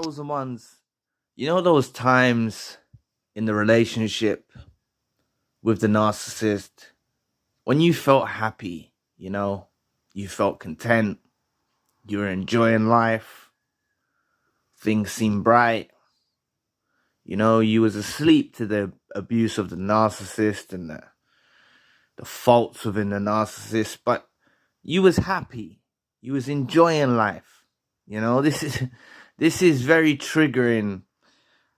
chosen ones, you know those times in the relationship with the narcissist when you felt happy, you felt content, you were enjoying life, things seemed bright, you was asleep to the abuse of the narcissist and the faults within the narcissist, but you was happy, you was enjoying life. This is very triggering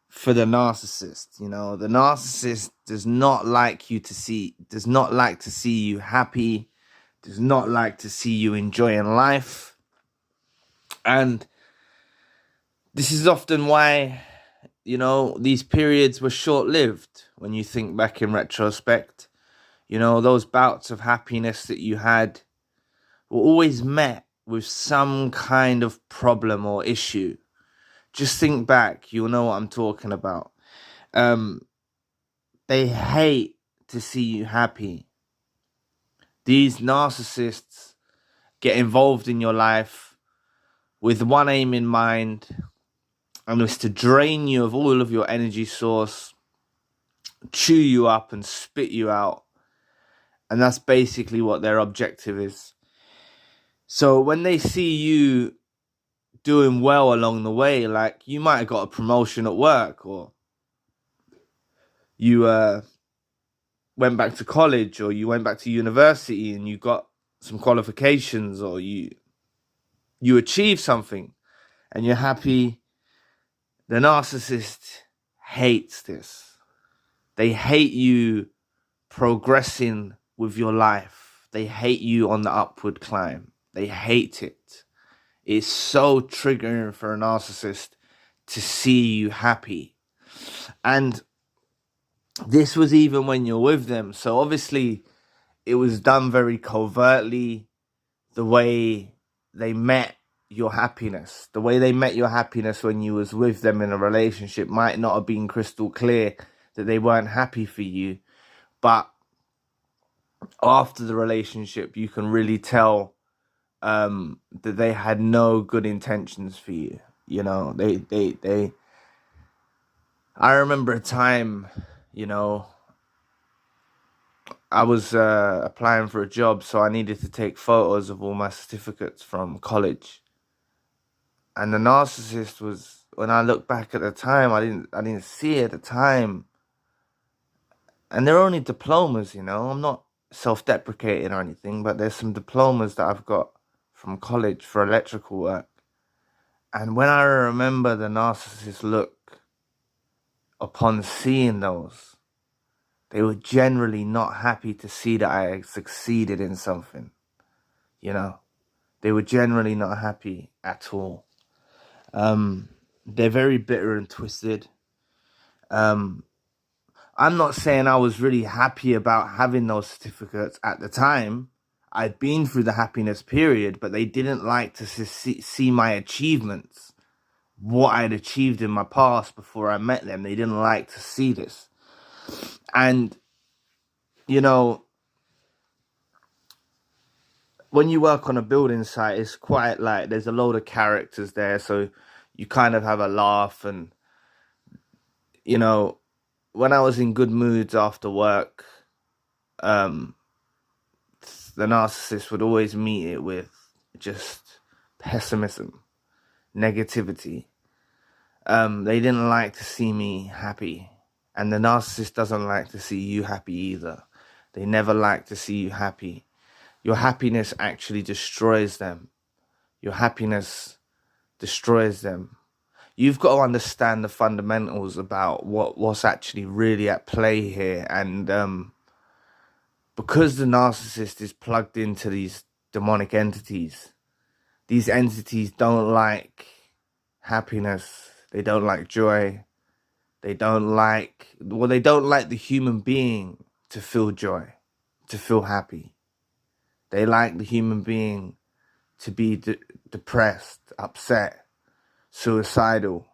for the narcissist. The narcissist does not like to see you happy, does not like to see you enjoying life. And this is often why, these periods were short-lived when you think back in retrospect. Those bouts of happiness that you had were always met with some kind of problem or issue. Just think back, you'll know what I'm talking about. They hate to see you happy. These narcissists get involved in your life with one aim in mind, and it's to drain you of all of your energy source, chew you up and spit you out. And that's basically what their objective is. So when they see you doing well along the way, like you might have got a promotion at work, or you went back to college, or you went back to university and you got some qualifications, or you achieved something and you're happy, the narcissist hates this. They hate you progressing with your life. They hate you on the upward climb. They hate it. It's so triggering for a narcissist to see you happy. And this was even when you're with them. So obviously it was done very covertly. The way they met your happiness, the way they met your happiness when you was with them in a relationship might not have been crystal clear that they weren't happy for you. But after the relationship, you can really tell that they had no good intentions for you. I remember a time, I was applying for a job, so I needed to take photos of all my certificates from college. And the narcissist was, when I look back at the time, I didn't see it at the time. And they're only diplomas, I'm not self-deprecating or anything, but there's some diplomas that I've got from college for electrical work. And when I remember the narcissist look upon seeing those, they were generally not happy to see that I had succeeded in something. They were generally not happy at all. They're very bitter and twisted. I'm not saying I was really happy about having those certificates at the time. I'd been through the happiness period, but they didn't like to see my achievements, what I'd achieved in my past before I met them. They didn't like to see this. And, when you work on a building site, it's quite like there's a load of characters there, so you kind of have a laugh. And, when I was in good moods after work, the narcissist would always meet it with just pessimism, negativity. They didn't like to see me happy. And the narcissist doesn't like to see you happy either. They never like to see you happy. Your happiness actually destroys them. Your happiness destroys them. You've got to understand the fundamentals about what's actually really at play here. And because the narcissist is plugged into these demonic entities, these entities don't like happiness. They don't like joy. They don't like the human being to feel joy, to feel happy. They like the human being to be depressed, upset, suicidal.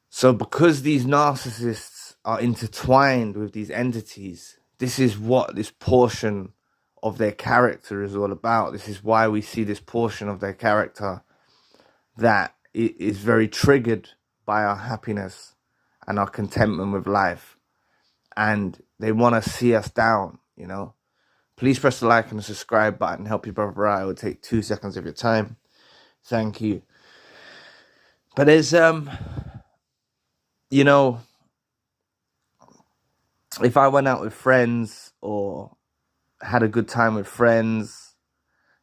So because these narcissists are intertwined with these entities, this is what this portion of their character is all about. This is why we see this portion of their character that is very triggered by our happiness and our contentment with life. And they want to see us down, you know. Please press the like and the subscribe button. Help your brother out. It will take 2 seconds of your time. Thank you. But there's, you know, if I went out with friends or had a good time with friends,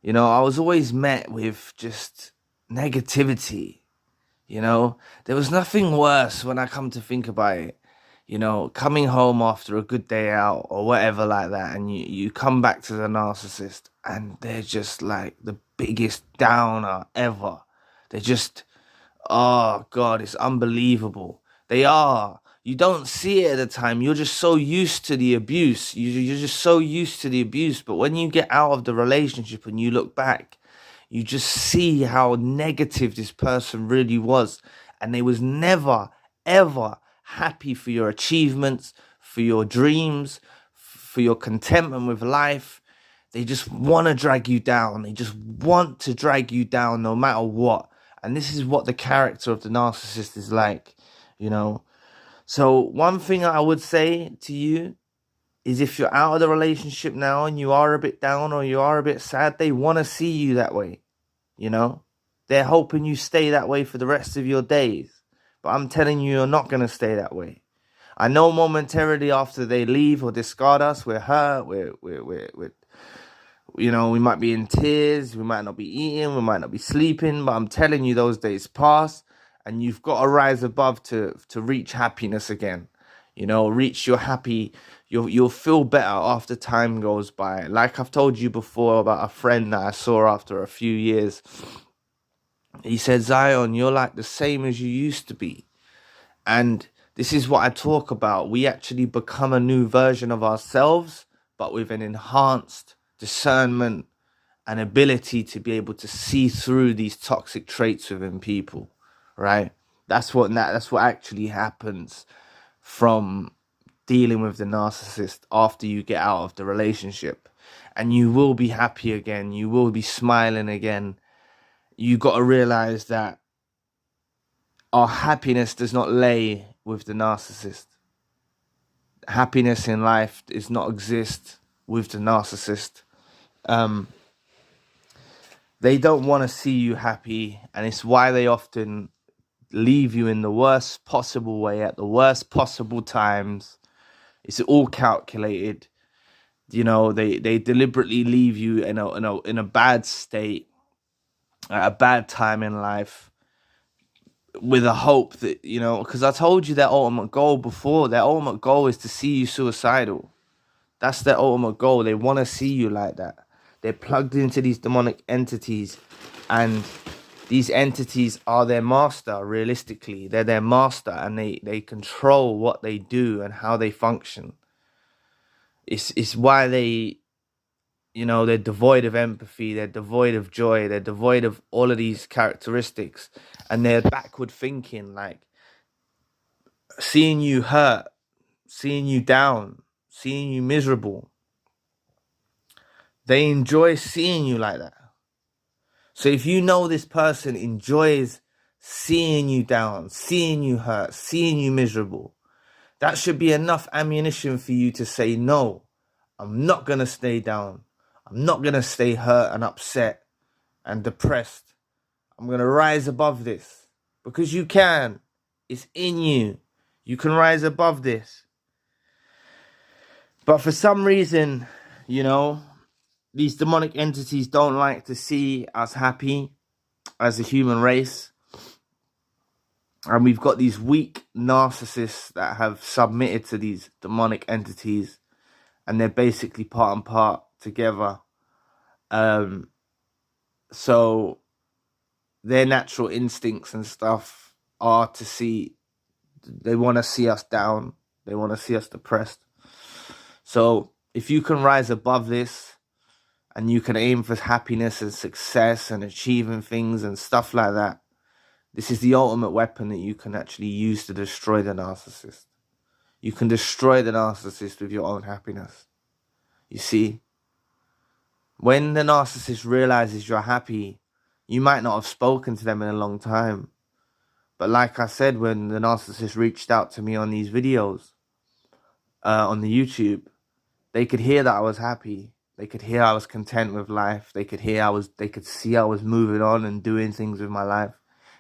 you know, I was always met with just negativity. You know, there was nothing worse when I come to think about it. You know, coming home after a good day out or whatever like that, and you come back to the narcissist and they're just like the biggest downer ever. They're just, oh God, it's unbelievable. They are. You don't see it at the time. You're just so used to the abuse. You're just so used to the abuse. But when you get out of the relationship and you look back, you just see how negative this person really was. And they was never, ever happy for your achievements, for your dreams, for your contentment with life. They just want to drag you down. They just want to drag you down no matter what. And this is what the character of the narcissist is like, you know. So one thing I would say to you is if you're out of the relationship now and you are a bit down or you are a bit sad, they want to see you that way, you know. They're hoping you stay that way for the rest of your days. But I'm telling you, you're not going to stay that way. I know momentarily after they leave or discard us, we're hurt, we're you know, we might be in tears, we might not be eating, we might not be sleeping, but I'm telling you, those days pass, and you've got to rise above to reach happiness again. You know, reach your happy, you'll feel better after time goes by. Like I've told you before about a friend that I saw after a few years. He said, Zion, you're like the same as you used to be. And this is what I talk about. We actually become a new version of ourselves, but with an enhanced discernment and ability to be able to see through these toxic traits within people, right? That's what actually happens from dealing with the narcissist after you get out of the relationship. And you will be happy again. You will be smiling again. You got to realize that our happiness does not lay with the narcissist. Happiness in life does not exist with the narcissist. They don't want to see you happy, and it's why they often leave you in the worst possible way at the worst possible times. It's all calculated. You know, they deliberately leave you in a bad state at a bad time in life with a hope that, you know, because I told you their ultimate goal before. Their ultimate goal is to see you suicidal. That's their ultimate goal. They want to see you like that. They're plugged into these demonic entities, and these entities are their master, realistically. They're their master, and they control what they do and how they function. It's why they, you know, they're devoid of empathy, they're devoid of joy, they're devoid of all of these characteristics, and they're backward thinking, like seeing you hurt, seeing you down, seeing you miserable. They enjoy seeing you like that. So if you know this person enjoys seeing you down, seeing you hurt, seeing you miserable, that should be enough ammunition for you to say, no, I'm not going to stay down. I'm not going to stay hurt and upset and depressed. I'm going to rise above this, because you can. It's in you. You can rise above this. But for some reason, you know, these demonic entities don't like to see us happy as a human race. And we've got these weak narcissists that have submitted to these demonic entities, and they're basically part and part together. So their natural instincts and stuff are to see, they want to see us down. They want to see us depressed. So if you can rise above this, and you can aim for happiness and success and achieving things and stuff like that, this is the ultimate weapon that you can actually use to destroy the narcissist. You can destroy the narcissist with your own happiness. You see, when the narcissist realizes you're happy, you might not have spoken to them in a long time. But like I said, when the narcissist reached out to me on these videos, on the YouTube, they could hear that I was happy. They could hear I was content with life. They could see I was moving on and doing things with my life.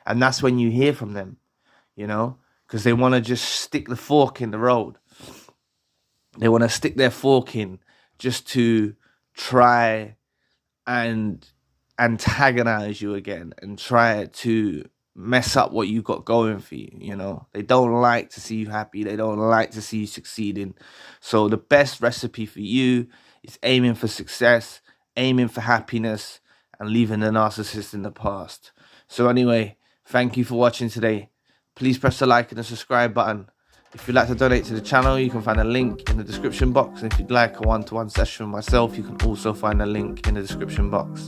And that's when you hear from them, you know, because they want to just stick the fork in the road. They want to stick their fork in just to try and antagonize you again and try to mess up what you got going for you, you know. They don't like to see you happy. They don't like to see you succeeding. So the best recipe for you is aiming for success, aiming for happiness, and leaving the narcissist in the past. So anyway, thank you for watching today. Please press the like and the subscribe button. If you'd like to donate to the channel, you can find a link in the description box. And if you'd like a one-to-one session with myself, you can also find a link in the description box.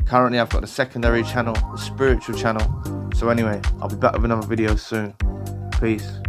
Currently, I've got a secondary channel, a spiritual channel. So anyway, I'll be back with another video soon. Peace.